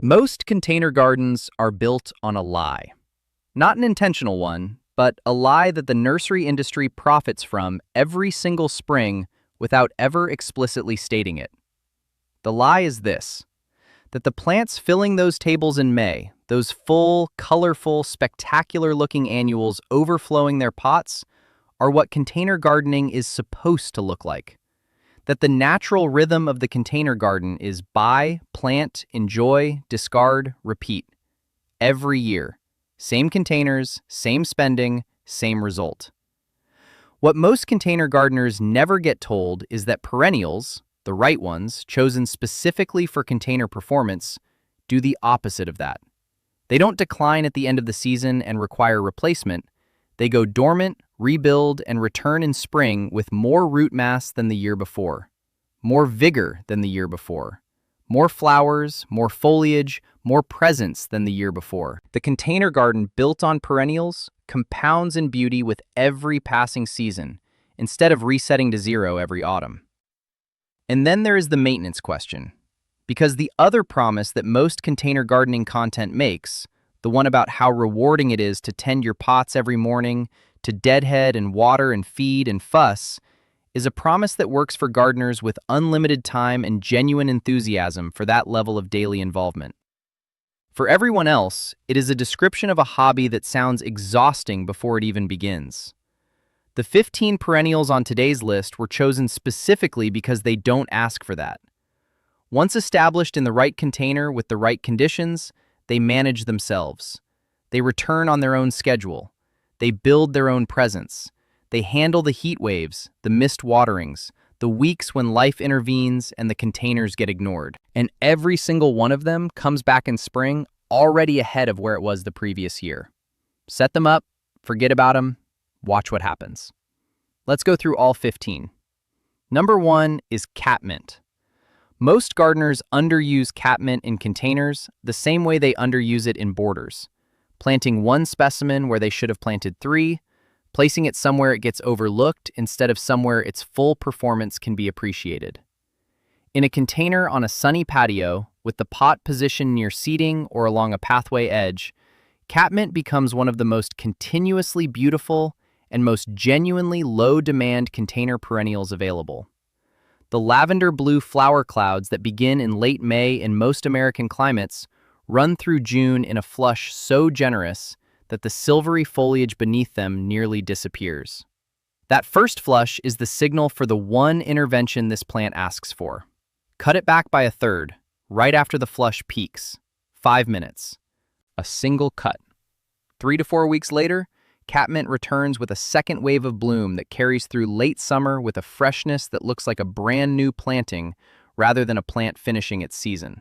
Most container gardens are built on a lie. Not an intentional one, but a lie that the nursery industry profits from every single spring without ever explicitly stating it. The lie is this: that the plants filling those tables in May, those full, colorful, spectacular-looking annuals overflowing their pots, are what container gardening is supposed to look like. That the natural rhythm of the container garden is buy, plant, enjoy, discard, repeat. Every year. Same containers, same spending, same result. What most container gardeners never get told is that perennials, the right ones, chosen specifically for container performance, do the opposite of that. They don't decline at the end of the season and require replacement. They go dormant, rebuild, and return in spring with more root mass than the year before, more vigor than the year before, more flowers, more foliage, more presence than the year before. The container garden built on perennials compounds in beauty with every passing season, instead of resetting to zero every autumn. And then there is the maintenance question. Because the other promise that most container gardening content makes, the one about how rewarding it is to tend your pots every morning, to deadhead and water and feed and fuss, is a promise that works for gardeners with unlimited time and genuine enthusiasm for that level of daily involvement. For everyone else, it is a description of a hobby that sounds exhausting before it even begins. The 15 perennials on today's list were chosen specifically because they don't ask for that. Once established in the right container with the right conditions, they manage themselves. They return on their own schedule. They build their own presence. They handle the heat waves, the missed waterings, the weeks when life intervenes and the containers get ignored. And every single one of them comes back in spring already ahead of where it was the previous year. Set them up, forget about them, watch what happens. Let's go through all 15. Number 1 is catmint. Most gardeners underuse catmint in containers the same way they underuse it in borders, planting one specimen where they should have planted 3, placing it somewhere it gets overlooked instead of somewhere its full performance can be appreciated. In a container on a sunny patio, with the pot positioned near seating or along a pathway edge, catmint becomes one of the most continuously beautiful and most genuinely low-demand container perennials available. The lavender-blue flower clouds that begin in late May in most American climates run through June in a flush so generous that the silvery foliage beneath them nearly disappears. That first flush is the signal for the one intervention this plant asks for. Cut it back by a third, right after the flush peaks. 5 minutes. A single cut. 3 to 4 weeks later, catmint returns with a second wave of bloom that carries through late summer with a freshness that looks like a brand new planting rather than a plant finishing its season.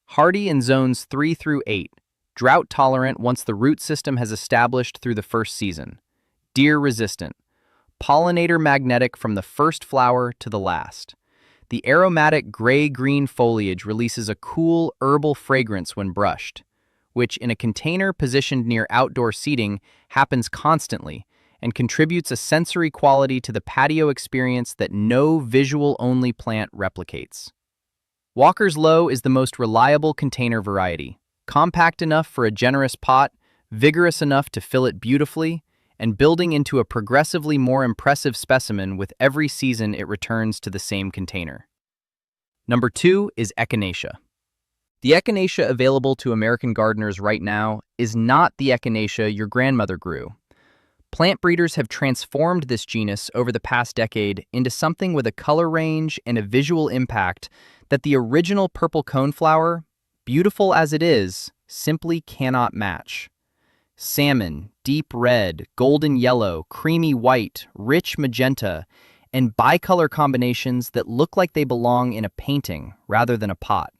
Hardy in zones 3 through 8, drought tolerant once the root system has established through the first season, deer resistant, pollinator magnetic from the first flower to the last. The aromatic gray-green foliage releases a cool herbal fragrance when brushed, which in a container positioned near outdoor seating happens constantly and contributes a sensory quality to the patio experience that no visual-only plant replicates. Walker's Low is the most reliable container variety, compact enough for a generous pot, vigorous enough to fill it beautifully, and building into a progressively more impressive specimen with every season it returns to the same container. Number 2 is Echinacea. The Echinacea available to American gardeners right now is not the Echinacea your grandmother grew. Plant breeders have transformed this genus over the past decade into something with a color range and a visual impact that the original purple coneflower, beautiful as it is, simply cannot match. Salmon, deep red, golden yellow, creamy white, rich magenta, and bicolor combinations that look like they belong in a painting rather than a pot.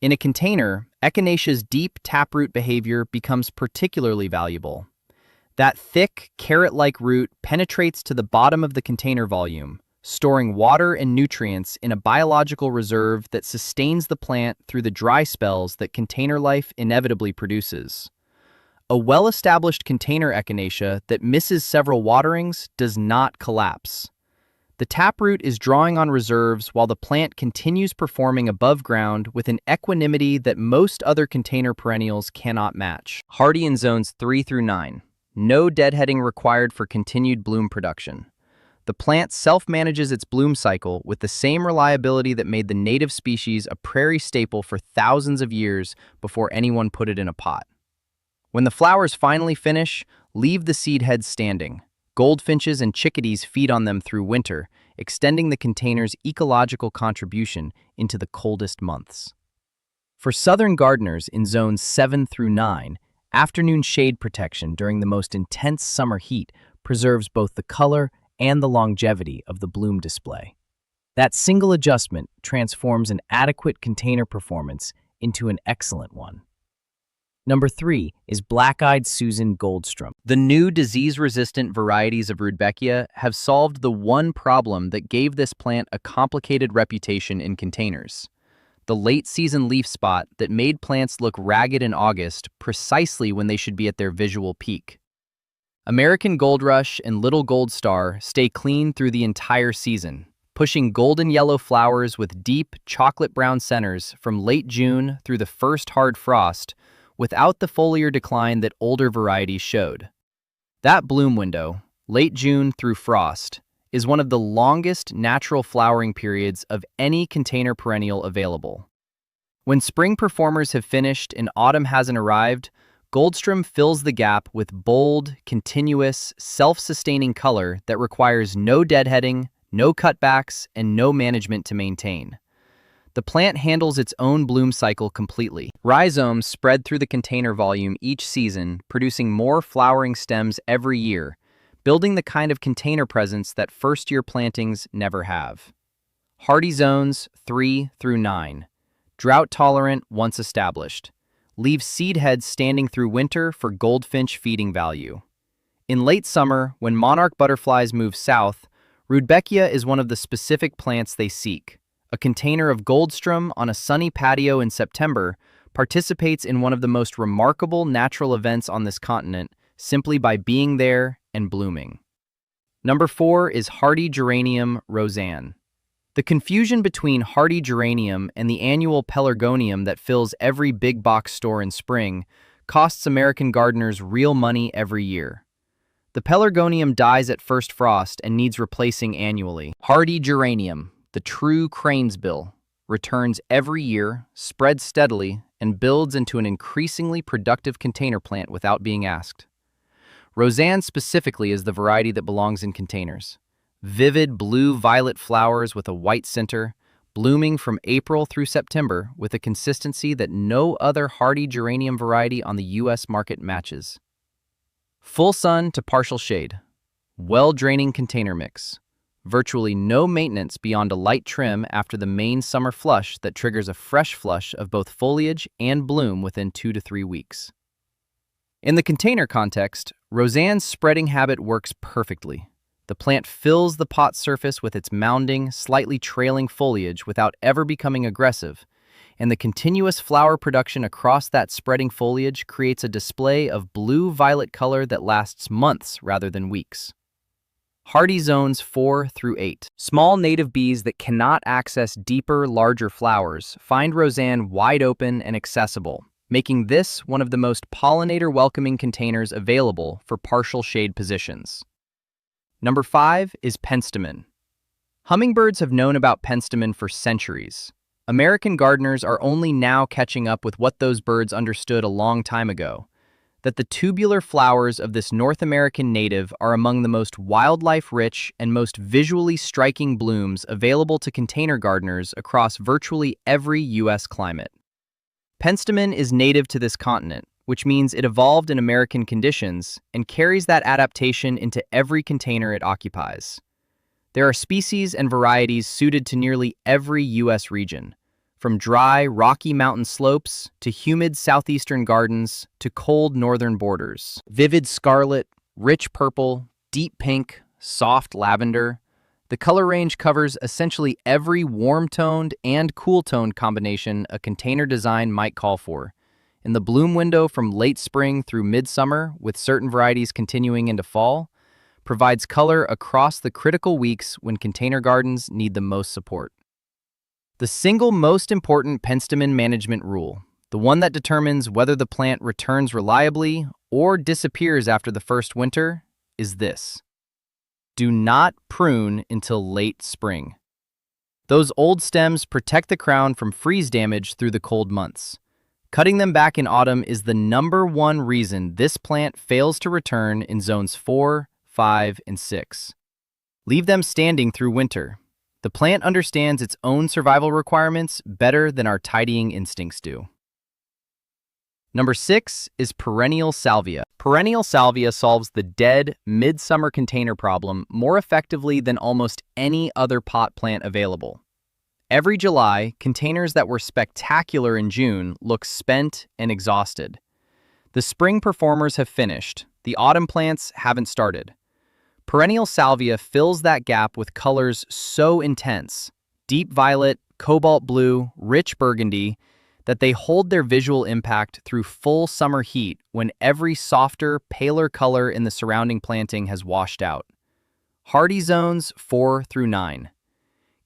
In a container, Echinacea's deep taproot behavior becomes particularly valuable. That thick, carrot-like root penetrates to the bottom of the container volume, storing water and nutrients in a biological reserve that sustains the plant through the dry spells that container life inevitably produces. A well-established container echinacea that misses several waterings does not collapse. The taproot is drawing on reserves while the plant continues performing above ground with an equanimity that most other container perennials cannot match. Hardy in zones 3 through 9. No deadheading required for continued bloom production. The plant self-manages its bloom cycle with the same reliability that made the native species a prairie staple for thousands of years before anyone put it in a pot. When the flowers finally finish, leave the seed heads standing. Goldfinches and chickadees feed on them through winter, extending the container's ecological contribution into the coldest months. For southern gardeners in zones 7 through 9, afternoon shade protection during the most intense summer heat preserves both the color and the longevity of the bloom display. That single adjustment transforms an adequate container performance into an excellent one. Number 3 is Black-Eyed Susan Goldstrom. The new disease-resistant varieties of Rudbeckia have solved the one problem that gave this plant a complicated reputation in containers: the late-season leaf spot that made plants look ragged in August precisely when they should be at their visual peak. American Gold Rush and Little Gold Star stay clean through the entire season, pushing golden yellow flowers with deep chocolate-brown centers from late June through the first hard frost without the foliar decline that older varieties showed. That bloom window, late June through frost, is one of the longest natural flowering periods of any container perennial available. When spring performers have finished and autumn hasn't arrived, Goldstrom fills the gap with bold, continuous, self-sustaining color that requires no deadheading, no cutbacks, and no management to maintain. The plant handles its own bloom cycle completely. Rhizomes spread through the container volume each season, producing more flowering stems every year, building the kind of container presence that first-year plantings never have. Hardy zones 3 through 9. Drought-tolerant once established. Leave seed heads standing through winter for goldfinch feeding value. In late summer, when monarch butterflies move south, Rudbeckia is one of the specific plants they seek. A container of Goldstrom on a sunny patio in September participates in one of the most remarkable natural events on this continent simply by being there and blooming. Number 4 is hardy geranium Roseanne. The confusion between hardy geranium and the annual pelargonium that fills every big box store in spring costs American gardeners real money every year. The pelargonium dies at first frost and needs replacing annually. Hardy geranium, the true crane's bill, returns every year, spreads steadily, and builds into an increasingly productive container plant without being asked. Roseanne specifically is the variety that belongs in containers. Vivid blue-violet flowers with a white center, blooming from April through September with a consistency that no other hardy geranium variety on the U.S. market matches. Full sun to partial shade. Well-draining container mix. Virtually no maintenance beyond a light trim after the main summer flush that triggers a fresh flush of both foliage and bloom within 2 to 3 weeks. In the container context, Roseanne's spreading habit works perfectly. The plant fills the pot surface with its mounding, slightly trailing foliage without ever becoming aggressive, and the continuous flower production across that spreading foliage creates a display of blue-violet color that lasts months rather than weeks. Hardy zones 4 through 8. Small native bees that cannot access deeper, larger flowers find Roseanne wide open and accessible, making this one of the most pollinator-welcoming containers available for partial shade positions. Number 5 is penstemon. Hummingbirds have known about penstemon for centuries. American gardeners are only now catching up with what those birds understood a long time ago: that the tubular flowers of this North American native are among the most wildlife-rich and most visually striking blooms available to container gardeners across virtually every U.S. climate. Penstemon is native to this continent, which means it evolved in American conditions and carries that adaptation into every container it occupies. There are species and varieties suited to nearly every U.S. region, from dry, rocky mountain slopes to humid southeastern gardens to cold northern borders. Vivid scarlet, rich purple, deep pink, soft lavender. The color range covers essentially every warm-toned and cool-toned combination a container design might call for. In the bloom window from late spring through midsummer, with certain varieties continuing into fall, provides color across the critical weeks when container gardens need the most support. The single most important penstemon management rule, the one that determines whether the plant returns reliably or disappears after the first winter, is this: do not prune until late spring. Those old stems protect the crown from freeze damage through the cold months. Cutting them back in autumn is the #1 reason this plant fails to return in zones 4, 5, and 6. Leave them standing through winter. The plant understands its own survival requirements better than our tidying instincts do. Number 6 is perennial salvia. Perennial salvia solves the dead, midsummer container problem more effectively than almost any other pot plant available. Every July, containers that were spectacular in June look spent and exhausted. The spring performers have finished. The autumn plants haven't started. Perennial salvia fills that gap with colors so intense, deep violet, cobalt blue, rich burgundy, that they hold their visual impact through full summer heat when every softer, paler color in the surrounding planting has washed out. Hardy zones 4 through 9.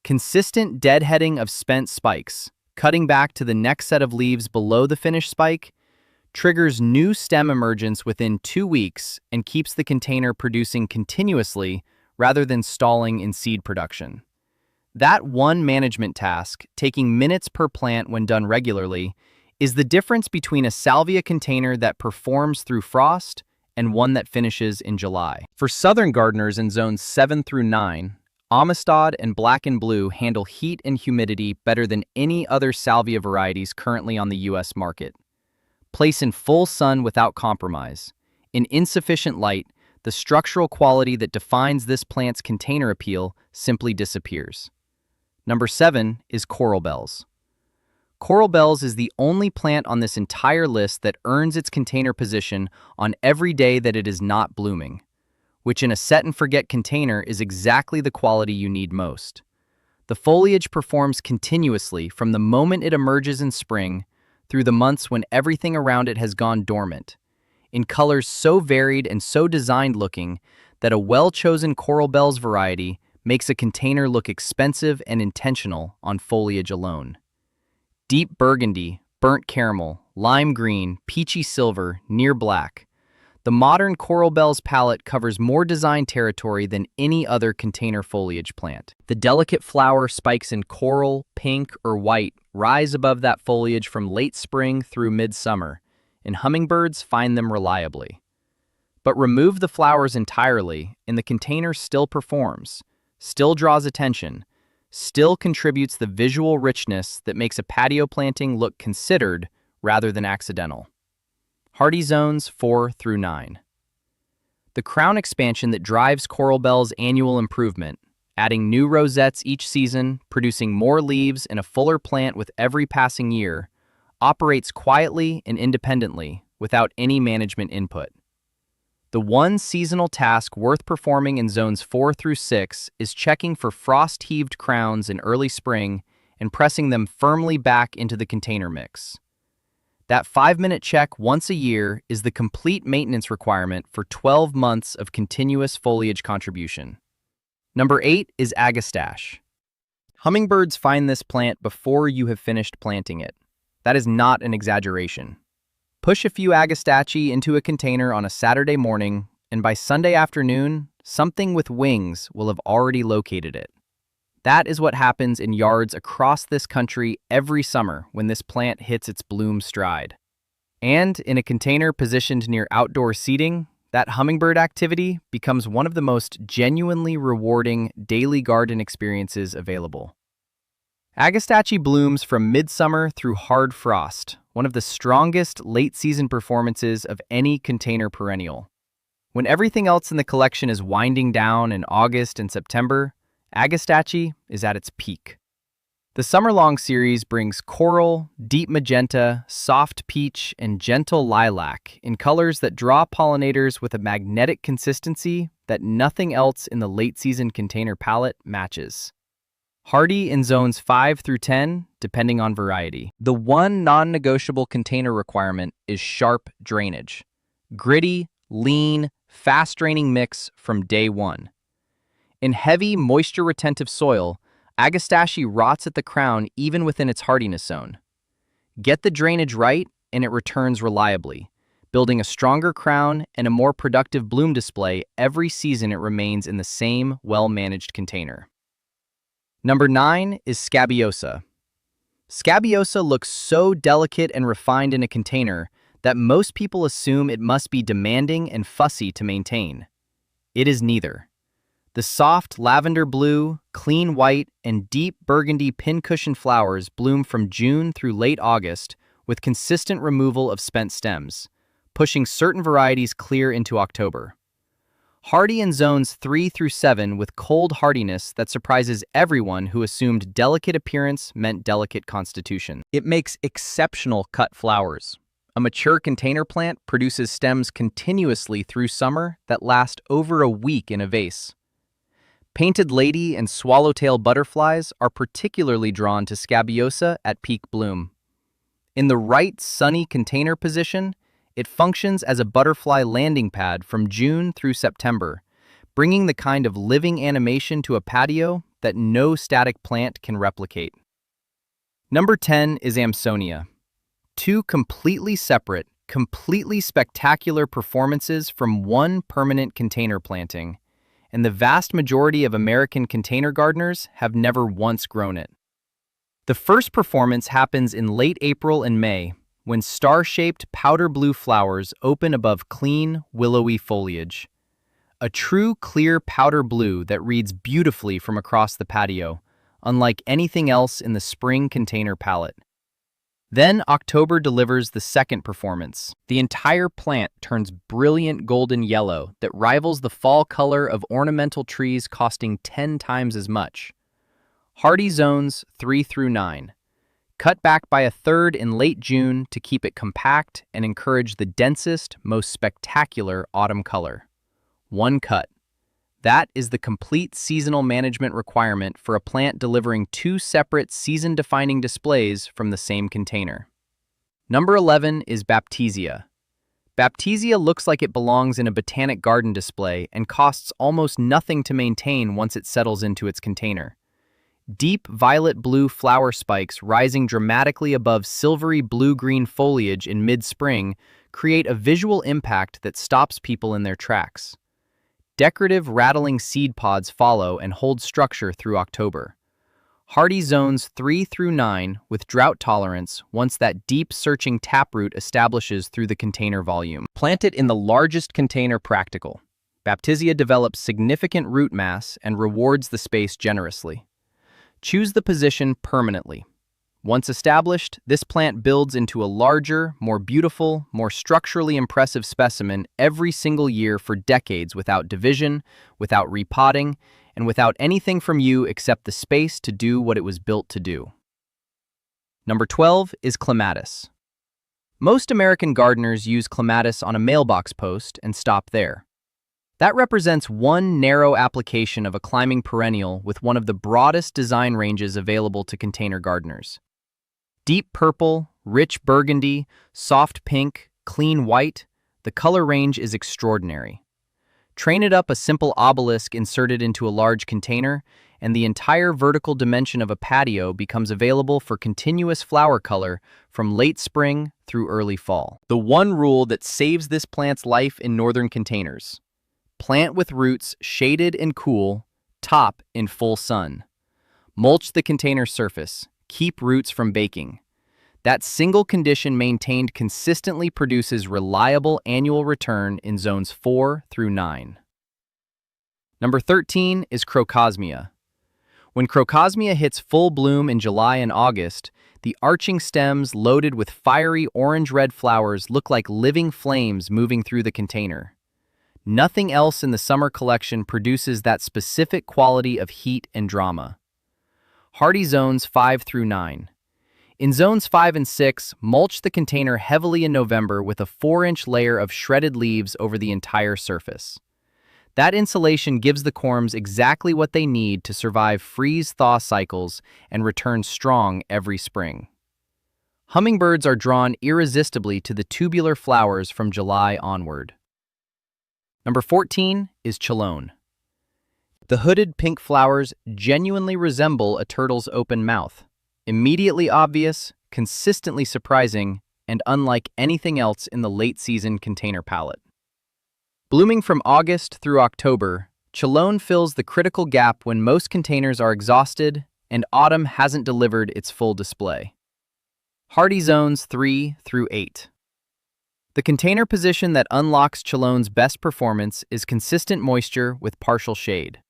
Consistent deadheading of spent spikes, cutting back to the next set of leaves below the finished spike, triggers new stem emergence within 2 weeks and keeps the container producing continuously rather than stalling in seed production. That one management task, taking minutes per plant when done regularly, is the difference between a salvia container that performs through frost and one that finishes in July. For southern gardeners in zones 7 through 9, Amistad and Black and Blue handle heat and humidity better than any other salvia varieties currently on the U.S. market. Place in full sun without compromise. In insufficient light, the structural quality that defines this plant's container appeal simply disappears. Number 7 is coral bells. Coral bells is the only plant on this entire list that earns its container position on every day that it is not blooming, which in a set-and-forget container is exactly the quality you need most. The foliage performs continuously from the moment it emerges in spring through the months when everything around it has gone dormant, in colors so varied and so designed-looking that a well-chosen coral bells variety makes a container look expensive and intentional on foliage alone. Deep burgundy, burnt caramel, lime green, peachy silver, near black. The modern coral bells palette covers more design territory than any other container foliage plant. The delicate flower spikes in coral, pink, or white rise above that foliage from late spring through midsummer, and hummingbirds find them reliably. But remove the flowers entirely, and the container still performs, still draws attention, still contributes the visual richness that makes a patio planting look considered rather than accidental. Hardy zones 4 through 9. The crown expansion that drives coral bells' annual improvement, adding new rosettes each season, producing more leaves and a fuller plant with every passing year, operates quietly and independently without any management input. The one seasonal task worth performing in zones 4 through 6 is checking for frost-heaved crowns in early spring and pressing them firmly back into the container mix. That 5-minute check once a year is the complete maintenance requirement for 12 months of continuous foliage contribution. Number 8 is agastache. Hummingbirds find this plant before you have finished planting it. That is not an exaggeration. Push a few agastache into a container on a Saturday morning, and by Sunday afternoon, something with wings will have already located it. That is what happens in yards across this country every summer when this plant hits its bloom stride. And in a container positioned near outdoor seating, that hummingbird activity becomes one of the most genuinely rewarding daily garden experiences available. Agastache blooms from midsummer through hard frost, one of the strongest late-season performances of any container perennial. When everything else in the collection is winding down in August and September, Agastache is at its peak. The summer-long series brings coral, deep magenta, soft peach, and gentle lilac in colors that draw pollinators with a magnetic consistency that nothing else in the late-season container palette matches. Hardy in zones 5 through 10, depending on variety. The one non-negotiable container requirement is sharp drainage. Gritty, lean, fast-draining mix from day one. In heavy, moisture-retentive soil, agastache rots at the crown even within its hardiness zone. Get the drainage right, and it returns reliably, building a stronger crown and a more productive bloom display every season it remains in the same well-managed container. Number 9 is Scabiosa. Scabiosa looks so delicate and refined in a container that most people assume it must be demanding and fussy to maintain. It is neither. The soft lavender blue, clean white, and deep burgundy pincushion flowers bloom from June through late August with consistent removal of spent stems, pushing certain varieties clear into October. Hardy in zones 3 through 7 with cold hardiness that surprises everyone who assumed delicate appearance meant delicate constitution. It makes exceptional cut flowers. A mature container plant produces stems continuously through summer that last over a week in a vase. Painted lady and swallowtail butterflies are particularly drawn to Scabiosa at peak bloom. In the right sunny container position, it functions as a butterfly landing pad from June through September, bringing the kind of living animation to a patio that no static plant can replicate. Number 10 is Amsonia. Two completely separate, completely spectacular performances from one permanent container planting, and the vast majority of American container gardeners have never once grown it. The first performance happens in late April and May, when star-shaped powder blue flowers open above clean, willowy foliage. A true clear powder blue that reads beautifully from across the patio, unlike anything else in the spring container palette. Then October delivers the second performance. The entire plant turns brilliant golden yellow that rivals the fall color of ornamental trees costing 10 times as much. Hardy zones 3 through 9. Cut back by a third in late June to keep it compact and encourage the densest, most spectacular autumn color. One cut. That is the complete seasonal management requirement for a plant delivering two separate season-defining displays from the same container. Number 11 is Baptisia. Baptisia looks like it belongs in a botanic garden display and costs almost nothing to maintain once it settles into its container. Deep violet-blue flower spikes rising dramatically above silvery blue-green foliage in mid-spring create a visual impact that stops people in their tracks. Decorative rattling seed pods follow and hold structure through October. Hardy zones 3 through 9 with drought tolerance once that deep searching taproot establishes through the container volume. Plant it in the largest container practical. Baptisia develops significant root mass and rewards the space generously. Choose the position permanently. Once established, this plant builds into a larger, more beautiful, more structurally impressive specimen every single year for decades without division, without repotting, and without anything from you except the space to do what it was built to do. Number 12 is Clematis. Most American gardeners use clematis on a mailbox post and stop there. That represents one narrow application of a climbing perennial with one of the broadest design ranges available to container gardeners. Deep purple, rich burgundy, soft pink, clean white, the color range is extraordinary. Train it up a simple obelisk inserted into a large container, and the entire vertical dimension of a patio becomes available for continuous flower color from late spring through early fall. The one rule that saves this plant's life in northern containers. Plant with roots shaded and cool, top in full sun. Mulch the container surface, keep roots from baking. That single condition maintained consistently produces reliable annual return in zones 4 through 9. Number 13 is Crocosmia. When Crocosmia hits full bloom in July and August, the arching stems loaded with fiery orange-red flowers look like living flames moving through the container. Nothing else in the summer collection produces that specific quality of heat and drama. Hardy zones 5 through 9. In zones 5 and 6, mulch the container heavily in November with a 4-inch layer of shredded leaves over the entire surface. That insulation gives the corms exactly what they need to survive freeze-thaw cycles and return strong every spring. Hummingbirds are drawn irresistibly to the tubular flowers from July onward. Number 14 is chelone. The hooded pink flowers genuinely resemble a turtle's open mouth. Immediately obvious, consistently surprising, and unlike anything else in the late-season container palette. Blooming from August through October, chelone fills the critical gap when most containers are exhausted and autumn hasn't delivered its full display. Hardy zones 3 through 8. The container position that unlocks chelone's best performance is consistent moisture with partial shade.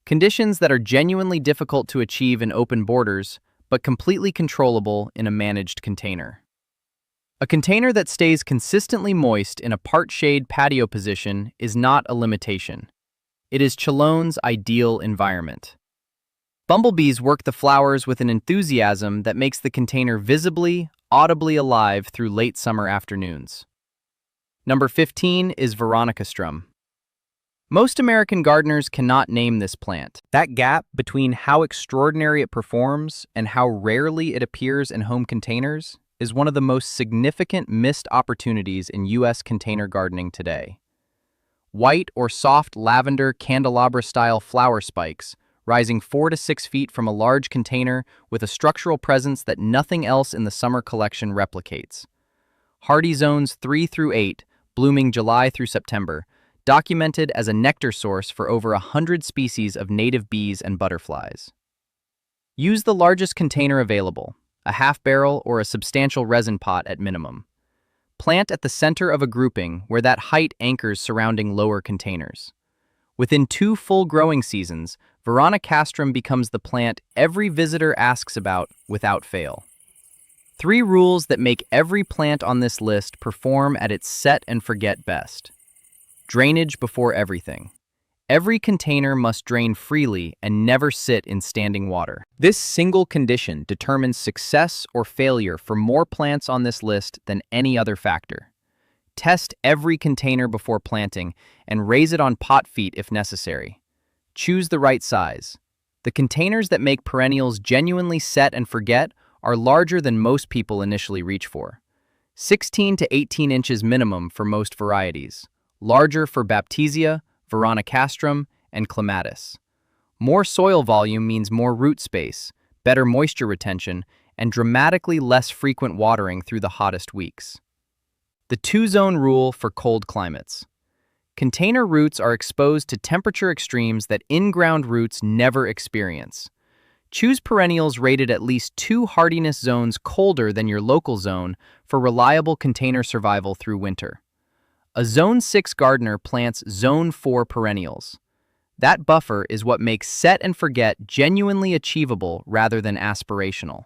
Conditions that are genuinely difficult to achieve in open borders, but completely controllable in a managed container. A container that stays consistently moist in a part-shade patio position is not a limitation. It is chelone's ideal environment. Bumblebees work the flowers with an enthusiasm that makes the container visibly, audibly alive through late summer afternoons. Number 15 is veronicastrum. Most American gardeners cannot name this plant. That gap between how extraordinary it performs and how rarely it appears in home containers is one of the most significant missed opportunities in U.S. container gardening today. White or soft lavender candelabra-style flower spikes, rising 4 to 6 feet from a large container with a structural presence that nothing else in the summer collection replicates. Hardy zones 3 through 8, blooming July through September, documented as a nectar source for over 100 species of native bees and butterflies. Use the largest container available, a half barrel or a substantial resin pot at minimum. Plant at the center of a grouping where that height anchors surrounding lower containers. Within 2 full growing seasons, veronicastrum becomes the plant every visitor asks about without fail. 3 rules that make every plant on this list perform at its set and forget best. Drainage before everything. Every container must drain freely and never sit in standing water. This single condition determines success or failure for more plants on this list than any other factor. Test every container before planting and raise it on pot feet if necessary. Choose the right size. The containers that make perennials genuinely set and forget are larger than most people initially reach for. 16 to 18 inches minimum for most varieties. Larger for Baptisia, veronicastrum, and clematis. More soil volume means more root space, better moisture retention, and dramatically less frequent watering through the hottest weeks. The 2-zone rule for cold climates. Container roots are exposed to temperature extremes that in-ground roots never experience. Choose perennials rated at least 2 hardiness zones colder than your local zone for reliable container survival through winter. A Zone 6 gardener plants Zone 4 perennials. That buffer is what makes set and forget genuinely achievable rather than aspirational.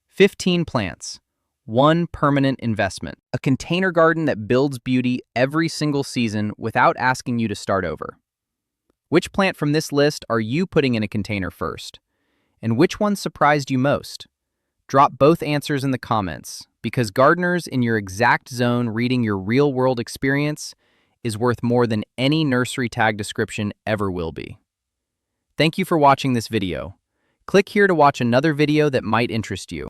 15 plants. 1 permanent investment. A container garden that builds beauty every single season without asking you to start over. Which plant from this list are you putting in a container first? And which one surprised you most? Drop both answers in the comments, because gardeners in your exact zone reading your real-world experience is worth more than any nursery tag description ever will be. Thank you for watching this video. Click here to watch another video that might interest you.